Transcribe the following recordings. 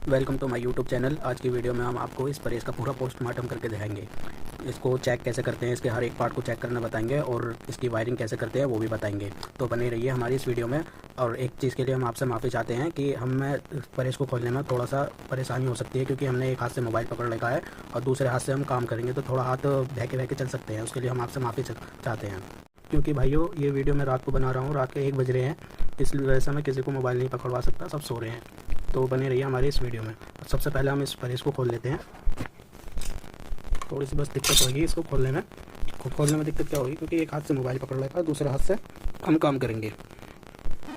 Welcome to my YouTube channel. आज की video में हम आपको इस प्रेस का पूरा पोस्टमार्टम करके दिखाएंगे। इसको चेक कैसे करते हैं, इसके हर एक पार्ट को चेक करना बताएंगे और इसकी वायरिंग कैसे करते हैं वो भी बताएंगे। तो बने रहिए हमारी इस वीडियो में। और एक चीज़ के लिए हम आपसे माफ़ी चाहते हैं कि हमें प्रेस को खोलने में थोड़ा सा परेशानी हो सकती है, क्योंकि हमने एक हाथ से मोबाइल पकड़ रखा है और दूसरे हाथ से हम काम करेंगे तो थोड़ा हाथ बहके बहके चल सकते हैं। उसके लिए हम आपसे माफ़ी चाहते हैं, क्योंकि भाइयों ये वीडियो मैं रात को बना रहा हूँ, रात के 1 बज रहे हैं, इस वजह से मैं किसी को मोबाइल नहीं पकड़वा सकता, सब सो रहे हैं। तो बने रहिए हमारी इस वीडियो में। सबसे पहले हम इस प्रेस को खोल लेते हैं। थोड़ी सी बस दिक्कत होगी इसको खोलने में। खोलने में दिक्कत क्या होगी, क्योंकि एक हाथ से मोबाइल पकड़ लेगा है, दूसरे हाथ से हम काम करेंगे।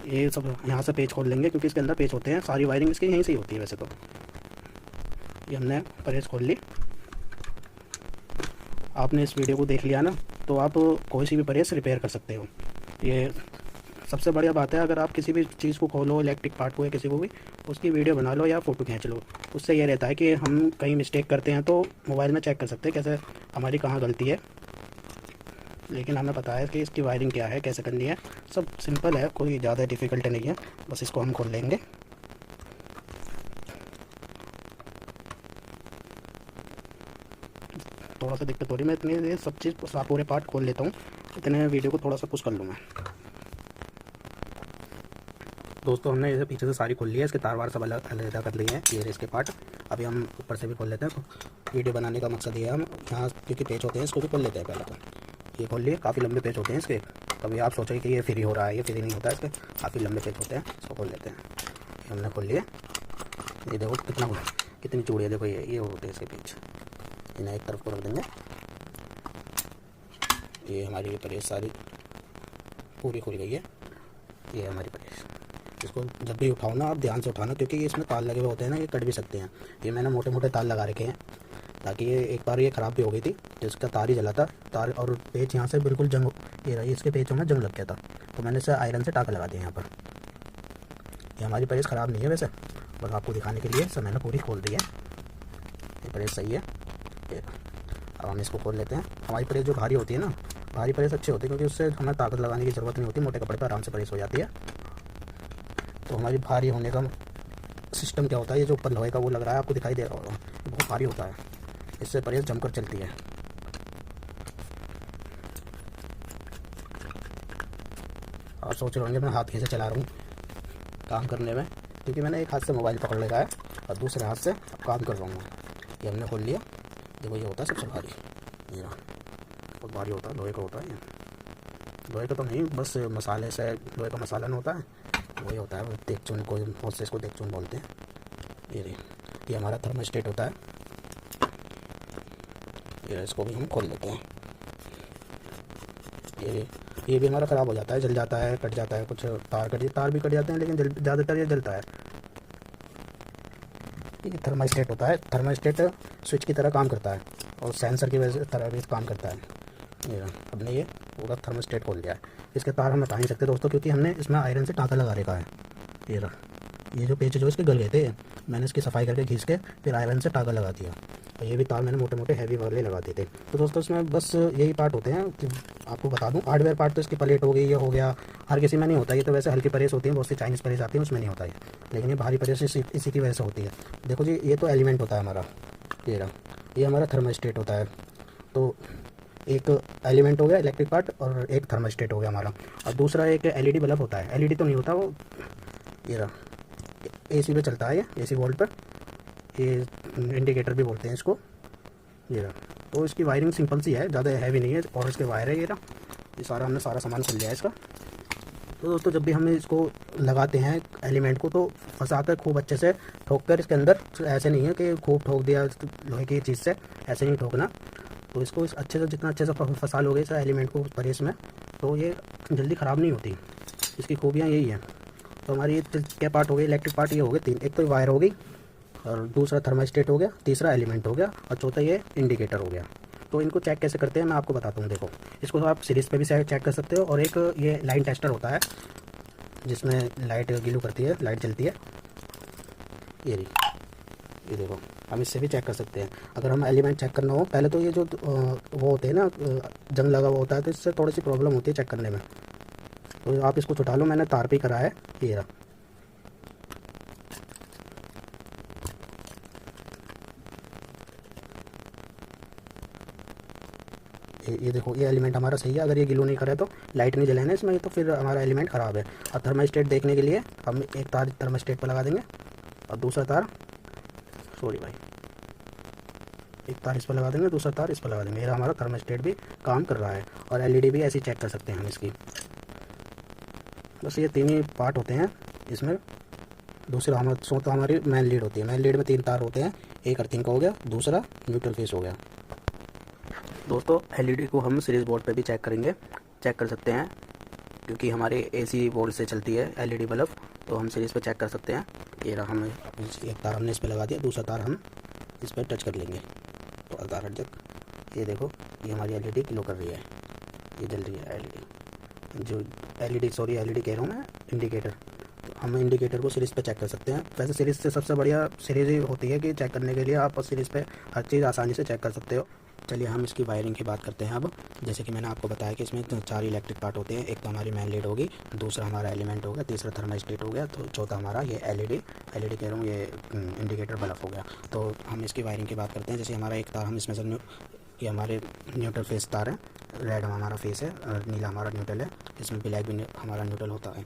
ये सब यहाँ से पेज खोल लेंगे, क्योंकि इसके अंदर पेज होते हैं। सारी वायरिंग इसकी यहीं से ही होती है वैसे तो। ये हमने प्रेस खोल ली। आपने इस वीडियो को देख लिया ना, तो आप कोई सी भी प्रेस रिपेयर कर सकते हो। ये सबसे बढ़िया बात है, अगर आप किसी भी चीज़ को खोलो, इलेक्ट्रिक पार्ट को या किसी को भी, उसकी वीडियो बना लो या फ़ोटो खींच लो। उससे ये रहता है कि हम कहीं मिस्टेक करते हैं तो मोबाइल में चेक कर सकते हैं कैसे हमारी कहाँ गलती है। लेकिन हमें पता है कि इसकी वायरिंग क्या है, कैसे करनी है। सब सिंपल है, कोई ज़्यादा डिफ़िकल्ट नहीं है। बस इसको हम खोल लेंगे। थोड़ा सा दिक्कत हो रही है, मैं इतने सब चीज़ पूरे पार्ट खोल लेता हूँ, इतने वीडियो को थोड़ा सा पुश कर लूँ मैं। दोस्तों हमने इसे पीछे से सारी खोल ली है, इसके तार वार सब अलग अलग कर लिए हैं। ये इसके पार्ट अभी हम ऊपर से भी खोल लेते हैं। वीडियो बनाने का मकसद ये है, हम यहाँ क्योंकि पेज होते हैं इसको भी खोल लेते हैं। पहले तो ये खोल लिए, काफ़ी लंबे पेज होते हैं इसके। कभी आप सोचें कि ये फ्री हो रहा है, ये फ्री नहीं होता है, इसके काफ़ी लंबे पेज होते हैं। इसको खोल लेते हैं। ये हमने खोल लिए। ये देखो कितनी चूड़ी है, देखो ये होते हैं इसके पेज। इन्हें एक तरफ को रख देंगे। ये हमारी प्रेस सारी पूरी खुल गई है। ये हमारी प्रेस। इसको जब भी उठाओ ना, आप ध्यान से उठाना, क्योंकि इसमें तार लगे हुए होते हैं ना, ये कट भी सकते हैं। ये मैंने मोटे मोटे तार लगा रखे हैं, ताकि ये एक बार ये ख़राब भी हो गई थी तो इसका तार ही जला था। तार और पेच यहाँ से बिल्कुल जंग, ये रही, इसके पेचों में जंग लग गया था, तो मैंने इसे आयरन से टाँका लगा दिया यहाँ पर। ये हमारी प्रेस ख़राब नहीं है वैसे, बस आपको दिखाने के लिए सब मैंने पूरी खोल दी है। ये प्रेस सही है। अब हम इसको खोल लेते हैं। हमारी प्रेस जो भारी होती है ना, भारी प्रेस अच्छी होती है, क्योंकि उससे हमें ताकत लगाने की ज़रूरत नहीं होती। मोटे कपड़े पर आराम से प्रेस हो जाती है। तो हमारी भारी होने का सिस्टम क्या होता है, ये जो ऊपर लोहे का वो लग रहा है, आपको दिखाई दे रहा होगा, ये बहुत भारी होता है। इससे प्रेस जमकर चलती है। और सोच रहे होंगे मैं हाथ कैसे चला रहा हूँ काम करने में, क्योंकि मैंने एक हाथ से मोबाइल पकड़ रखा है और दूसरे हाथ से अब काम कर रहा हूँ। ये हमने खोल लिया। देखो ये होता है सबसे भारी। ये बहुत भारी होता है, लोहे का होता है। ये लोहे का तो नहीं, बस मसाले से लोहे का मसाला नहीं होता है, वही होता है। देगचून को बहुत से इसको देगचून बोलते हैं। ये हमारा थर्मोस्टेट होता है। ये इसको भी हम खोल लेते हैं। ये भी हमारा ख़राब हो जाता है, जल जाता है, कट जाता है। कुछ तार भी कट जाते हैं, लेकिन ज़्यादातर ये जलता है। ये थर्मोस्टेट होता है। थर्मोस्टेट स्विच की तरह काम करता है और सेंसर की वजह से तरह भी काम करता है। ये हमने ये पूरा थर्मोस्टेट खोल दिया है। इसके तार हम हटा नहीं सकते दोस्तों, क्योंकि हमने इसमें आयरन से टाँका लगा रखा है। ये जो पेच जो इसके गल गए थे, मैंने इसकी सफाई करके खींच के फिर आयरन से टाँका लगा दिया। और ये भी तार मैंने मोटे मोटे हैवी वाले लगा दिए थे। तो दोस्तों इसमें बस यही पार्ट होते हैं कि आपको बता दूं। हार्डवेयर पार्ट तो इसकी प्लेट हो गई, ये हो गया, हर किसी में नहीं होता। ये तो वैसे हल्की प्रेस होती है, बहुत सी चाइनीज़ प्रेस आती है उसमें नहीं होता है, लेकिन ये भारी प्रेस इसी की वजह से होती है। देखो जी, ये तो एलिमेंट होता है हमारा। ये हमारा थर्मोस्टेट होता है। तो एक एलिमेंट हो गया इलेक्ट्रिक पार्ट और एक थर्मोस्टेट हो गया हमारा। और दूसरा एक एलईडी बल्ब होता है। एलईडी तो नहीं होता वो, ये एसी पे चलता है, ये एसी वोल्ट पर। ये इंडिकेटर भी बोलते हैं इसको। तो इसकी वायरिंग सिंपल सी है, ज़्यादा हैवी नहीं है। और इसके वायर है ये सारा हमने सारा सामान खोल लिया है इसका। तो दोस्तों जब भी हम इसको लगाते हैं एलिमेंट को, तो फंसा कर खूब अच्छे से ठोक कर इसके अंदर, ऐसे नहीं है कि खूब ठोक दिया लोहे की चीज़ से, ऐसे नहीं ठोकना। तो इसको अच्छे से, जितना अच्छे से फंसा लोगे इस एलिमेंट को प्रेस में, तो ये जल्दी ख़राब नहीं होती। इसकी खूबियाँ यही हैं। तो हमारी क्या पार्ट हो गई, इलेक्ट्रिक पार्ट ये हो गए 3। एक तो वायर हो गई, और दूसरा थर्मोस्टेट हो गया, तीसरा एलिमेंट हो गया, और चौथा ये इंडिकेटर हो गया। तो इनको चेक कैसे करते हैं मैं आपको बताता हूँ। देखो इसको तो आप सीरीज़ पे भी चेक कर सकते हो, और एक ये लाइन टेस्टर होता है जिसमें लाइट ग्लो करती है, लाइट जलती है। ये देखो हम इससे भी चेक कर सकते हैं। अगर हम एलिमेंट चेक करना हो, पहले तो ये जो वो होते हैं ना, जंग लगा हुआ होता है, तो इससे थोड़ी सी प्रॉब्लम होती है चेक करने में। तो आप इसको छुटा लो, मैंने तार पे करा है। ये रहा, ये देखो, ये एलिमेंट हमारा सही है। अगर ये ग्लो नहीं करे तो लाइट नहीं जलाना इसमें, तो फिर हमारा एलिमेंट ख़राब है। और थर्मास्टेट देखने के लिए हम एक तार थर्मास्टेट पर लगा देंगे और दूसरा तार, सॉरी भाई, एक तार इस पर लगा देंगे, दूसरा तार इस पर लगा देंगे। ये हमारा थर्मास्टेट भी काम कर रहा है। और एलईडी भी ऐसे चेक कर सकते हैं हम इसकी। बस ये तीन ही पार्ट होते हैं इसमें। दूसरा हम तो हमारी मेन लीड होती है। मेन लीड में 3 तार होते हैं, एक अर्थिंग का हो गया, दूसरा न्यूट्रल फेस हो गया। दोस्तों एलईडी को हम सीरीज बोर्ड पे भी चेक करेंगे, चेक कर सकते हैं, क्योंकि हमारे एसी बोर्ड से चलती है एलईडी बल्ब, तो हम सीरीज पे चेक कर सकते हैं। ये रहा, हम एक तार हमने इस पर लगा दिया, दूसरा तार हम इस पर टच कर लेंगे तो तार हट जाए। ये देखो, ये हमारी एलईडी ग्लो कर रही है, ये जल रही है एलईडी। जो एलईडी कह रहा हूँ मैं, इंडिकेटर। तो हम इंडिकेटर को सीरीज़ पे चेक कर सकते हैं। वैसे सीरीज़ से सबसे बढ़िया सीरीज़ ही होती है कि चेक करने के लिए आप सीरीज़ पे हर चीज़ आसानी से चेक कर सकते हो। चलिए हम इसकी वायरिंग की बात करते हैं अब। जैसे कि मैंने आपको बताया कि इसमें 4 इलेक्ट्रिक पार्ट होते हैं। एक तो हमारी मेन लीड होगी, दूसरा हमारा एलिमेंट हो गया, तीसरा थर्मास्टेट हो गया, तो चौथा हमारा ये एलईडी कह रहा हूँ, ये इंडिकेटर बल्ब हो गया। तो हम इसकी वायरिंग की बात करते हैं। जैसे हमारा एक तार हम इसमें से, ये हमारे न्यूट्रल फेस तार है, रेड हमारा फेस है और नीला हमारा न्यूट्रल है, इसमें ब्लैक भी हमारा न्यूट्रल होता है।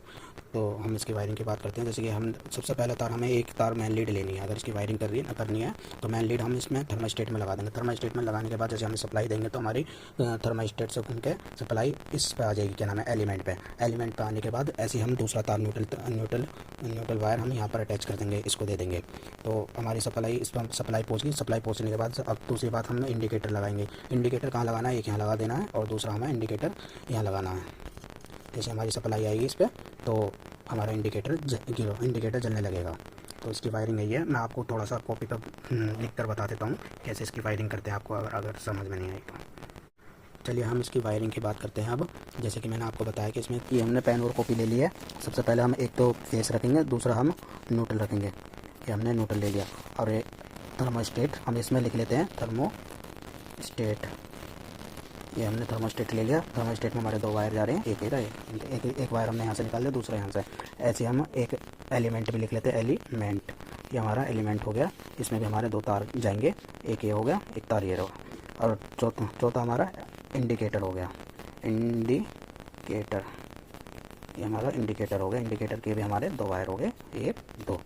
तो हम इसकी वायरिंग की बात करते हैं। जैसे कि हम सबसे पहला तार, हमें एक तार मेन लीड लेनी है। अगर इसकी वायरिंग करनी है तो मेन लीड हम इसमें थर्मास्टेट में लगा देंगे। थर्मास्टेट में लगाने के बाद जैसे हमें सप्लाई देंगे तो हमारी थर्मास्टेट से घूम के सप्लाई इस पे आ जाएगी, क्या नाम है, एलिमेंट पे आने के बाद ऐसे हम दूसरा तार न्यूट्रल वायर हम यहाँ पर अटैच कर देंगे, इसको दे देंगे। तो हमारी सप्लाई इस पर सप्लाई पहुँच गई। सप्लाई पहुँचने के बाद अब दूसरी बात, हम इंडिकेटर लगाएंगे। इंडिकेटर कहाँ लगाना है, एक यहाँ लगा देना है और दूसरा हमें इंडिकेटर यहाँ लगाना है। जैसे हमारी सप्लाई आएगी इस पर तो हमारा इंडिकेटर जलने लगेगा। तो इसकी वायरिंग यही है। मैं आपको थोड़ा सा कॉपी पर लिख कर बता देता हूँ कैसे इसकी वायरिंग करते हैं, आपको अगर समझ में नहीं आई तो। चलिए हम इसकी वायरिंग की बात करते हैं अब। जैसे कि मैंने आपको बताया कि इसमें ये हमने पेन और कॉपी ले ली है। सबसे पहले हम एक तो फेस रखेंगे, दूसरा हम न्यूट्रल रखेंगे। ये हमने न्यूट्रल ले लिया। और ये थर्मोस्टेट हम इसमें लिख लेते हैं, थर्मोस्टेट। ये हमने थर्मोस्टेट ले लिया। थर्मोस्टेट में हमारे 2 वायर जा रहे हैं, एक वायर हमने यहाँ से निकाल लिया, दूसरा यहाँ से। ऐसे हम एक एलिमेंट भी लिख लेते हैं, एलिमेंट। ये हमारा एलिमेंट हो गया। इसमें भी हमारे 2 तार जाएंगे, एक ये हो गया, एक तार ये रहा। और चौथा हमारा इंडिकेटर हो गया, इंडिकेटर। ये हमारा इंडिकेटर हो गया। इंडिकेटर के भी हमारे 2 वायर हो गए, 1 2।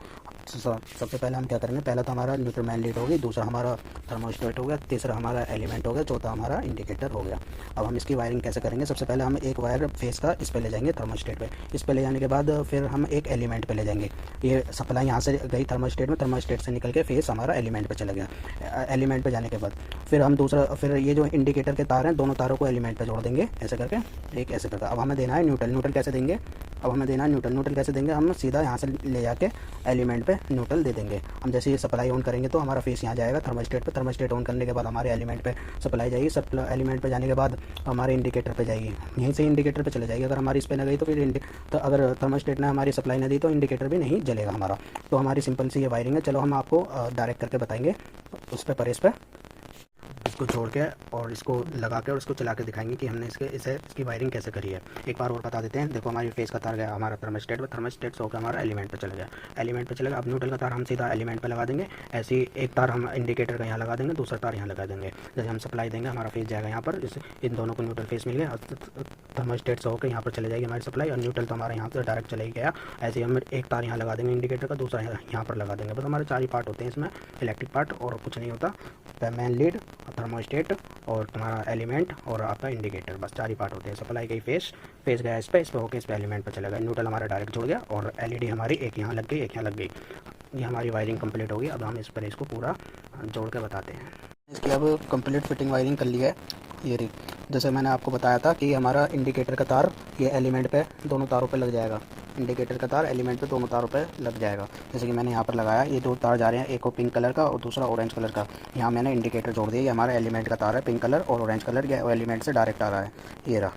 सबसे पहले हम क्या करेंगे, पहला तो हमारा न्यूट्रल मेन लीड होगी, दूसरा हमारा थर्मोस्टेट हो गया, तीसरा हमारा एलिमेंट हो गया, चौथा हमारा इंडिकेटर हो गया। अब हम इसकी वायरिंग कैसे करेंगे, सबसे पहले हम एक वायर फेस का इस पे ले जाएंगे, थर्मोस्टेट पे। इस पे ले जाने के बाद फिर हम एक एलिमेंट पे ले जाएंगे। ये सप्लाई यहाँ से गई थर्मोस्टेट में, थर्मोस्टेट से निकल के फेस हमारा एलिमेंट पे चला गया। एलिमेंट पे जाने के बाद फिर ये जो इंडिकेटर के तार हैं, दोनों तारों को एलिमेंट पे जोड़ देंगे ऐसे करके, एक ऐसे करके। अब हमें देना है न्यूट्रल कैसे देंगे, न्यूट्रल कैसे देंगे, हम सीधा यहाँ से ले जाके एलिमेंट पे न्यूट्रल दे देंगे। हम जैसे ये सप्लाई ऑन करेंगे तो हमारा फेस यहाँ जाएगा थर्मोस्टेट पे, थर्मोस्टेट ऑन करने के बाद हमारे एलिमेंट पे सप्लाई जाएगी, एलिमेंट पे जाने के बाद हमारे इंडिकेटर पे जाएगी, यहीं से इंडिकेटर पे चले जाएगी। अगर हमारी इस पे न गई तो फिर तो अगर थर्मोस्टेट ने हमारी सप्लाई न दी तो इंडिकेटर भी नहीं जलेगा हमारा। तो हमारी सिंपल सी ये वायरिंग है। चलो हम आपको डायरेक्ट करके बताएंगे उस पर इस पर इसको छोड़ के और इसको लगा के और इसको चला के दिखाएंगे कि हमने इसकी वायरिंग कैसे करी है। एक बार और बता देते हैं। देखो हमारी फेस का तार गया हमारा थर्मोस्टेट पे, थर्मोस्टेट से होकर हमारा एलिमेंट पे चला गया, अब न्यूट्रल का तार हम सीधा एलिमेंट पे लगा देंगे। ऐसे ही एक तार हम इंडिकेटर का यहाँ लगा देंगे, दूसरा तार यहाँ लगा देंगे। जैसे हम सप्लाई देंगे हमारा फेस जाएगा यहाँ पर, इन दोनों को न्यूट्रल फेस मिल गया, थर्मोस्टेट से होकर यहाँ पर चले जाएगी हमारी सप्लाई, और न्यूट्रल तो हमारा यहाँ से डायरेक्ट चले गया। ऐसे ही हम एक तार यहाँ लगा देंगे इंडिकेटर का, दूसरा यहाँ पर लगा देंगे। बस हमारे 4 ही पार्ट होते हैं इसमें, इलेक्ट्रिक पार्ट और कुछ नहीं होता। मेन लीड, थर्मोस्टेट और तुम्हारा एलिमेंट और आपका इंडिकेटर, बस 4 ही पार्ट होते हैं। सप्लाई गई फेस गया इस पर होकर इस पर एलिमेंट पर चलेगा। न्यूट्रल हमारा डायरेक्ट जुड़ गया और एलईडी हमारी एक यहाँ लग गई, एक यहाँ लग गई। ये हमारी वायरिंग कंप्लीट होगी। अब हम इस पर इसको पूरा जोड़ के बताते हैं। इसकी अब कंप्लीट फिटिंग वायरिंग कर ली है। ये रही, जैसे मैंने आपको बताया था कि हमारा इंडिकेटर का तार ये एलिमेंट पे दोनों तारों पे लग जाएगा, इंडिकेटर का तार एलिमेंट पे दोनों तारों पे लग जाएगा। जैसे कि मैंने यहाँ पर लगाया, ये 2 तार जा रहे हैं, एक को पिंक कलर का और दूसरा ऑरेंज कलर का। यहाँ मैंने इंडिकेटर जोड़ दिया। ये हमारा एलिमेंट का तार है, पिंक कलर और ऑरेंज कलर, ये एलिमेंट से डायरेक्ट आ रहा है। ये रहा,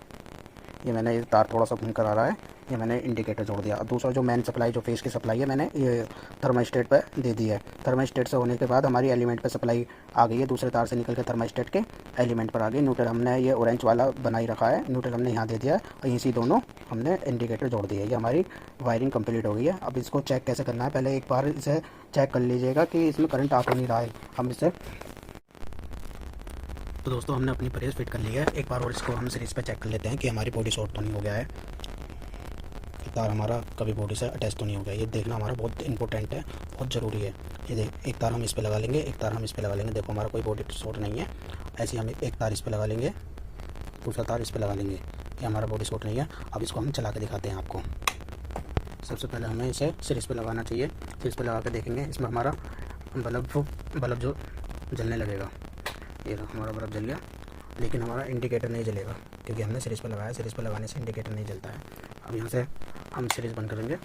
ये मैंने ये तार थोड़ा सा घूम कर आ रहा है, ये मैंने इंडिकेटर जोड़ दिया। और दूसरा जो मेन सप्लाई जो फेस की सप्लाई है मैंने ये थर्मोस्टेट पे दे दी है। थर्मोस्टेट से होने के बाद हमारी एलिमेंट पे सप्लाई आ गई है, दूसरे तार से निकल के थर्मोस्टेट के एलिमेंट पर आ गई। न्यूट्रल हमने ये ऑरेंज वाला बनाई रखा है, न्यूट्रल हमने यहाँ दे दिया है और इसी दोनों हमने इंडिकेटर जोड़ दिया है। ये हमारी वायरिंग कंप्लीट हो गई है। अब इसको चेक कैसे करना है, पहले एक बार इसे चेक कर लीजिएगा कि इसमें करंट आ तो नहीं रहा है। हम इसे तो दोस्तों हमने अपनी प्रेस फिट कर ली है। एक बार और इसको हम सीरीज़ पे चेक कर लेते हैं कि हमारी बॉडी शॉर्ट तो नहीं हो गया है, तार हमारा कभी बॉडी से अटैच तो नहीं हो गया। ये देखना हमारा बहुत इंपॉर्टेंट है, बहुत ज़रूरी है। ये देख, एक तार हम इस पे लगा लेंगे, एक तार हम इस पे लगा लेंगे। देखो हमारा कोई बॉडी शॉर्ट नहीं है। ऐसे हम एक तार इस पे लगा लेंगे, दूसरा तार इस पे लगा लेंगे, ये हमारा बॉडी शॉर्ट नहीं है। अब इसको हम चला के दिखाते हैं आपको। सबसे पहले हमें इसे सीरीज़ पे लगाना चाहिए। सीरीज़ पे लगा के देखेंगे, इसमें हमारा बल्ब जो जलने लगेगा। ये हमारा बल्ब जल गया, लेकिन हमारा इंडिकेटर नहीं जलेगा क्योंकि हमने सीरीज़ पे लगाया। सीरीज़ पे लगाने से इंडिकेटर नहीं जलता है। अब यहाँ से हम सीरीज़ बंद करेंगे।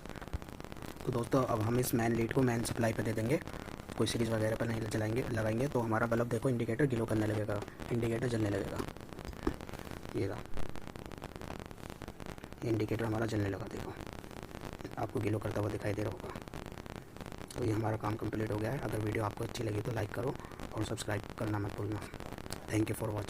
तो दोस्तों अब हम इस मेन लीड को मेन सप्लाई पे दे देंगे, कोई सीरीज़ वगैरह पर नहीं लगाएंगे तो हमारा बल्ब देखो इंडिकेटर ग्लो करने लगेगा, इंडिकेटर जलने लगेगा। ये रहा, इंडिकेटर हमारा जलने लगा, देखो आपको ग्लो करता हुआ दिखाई दे रहा होगा। तो ये हमारा काम कंप्लीट हो गया है। अगर वीडियो आपको अच्छी लगी तो लाइक करो और सब्सक्राइब करना मत भूलना। Thank you for watching.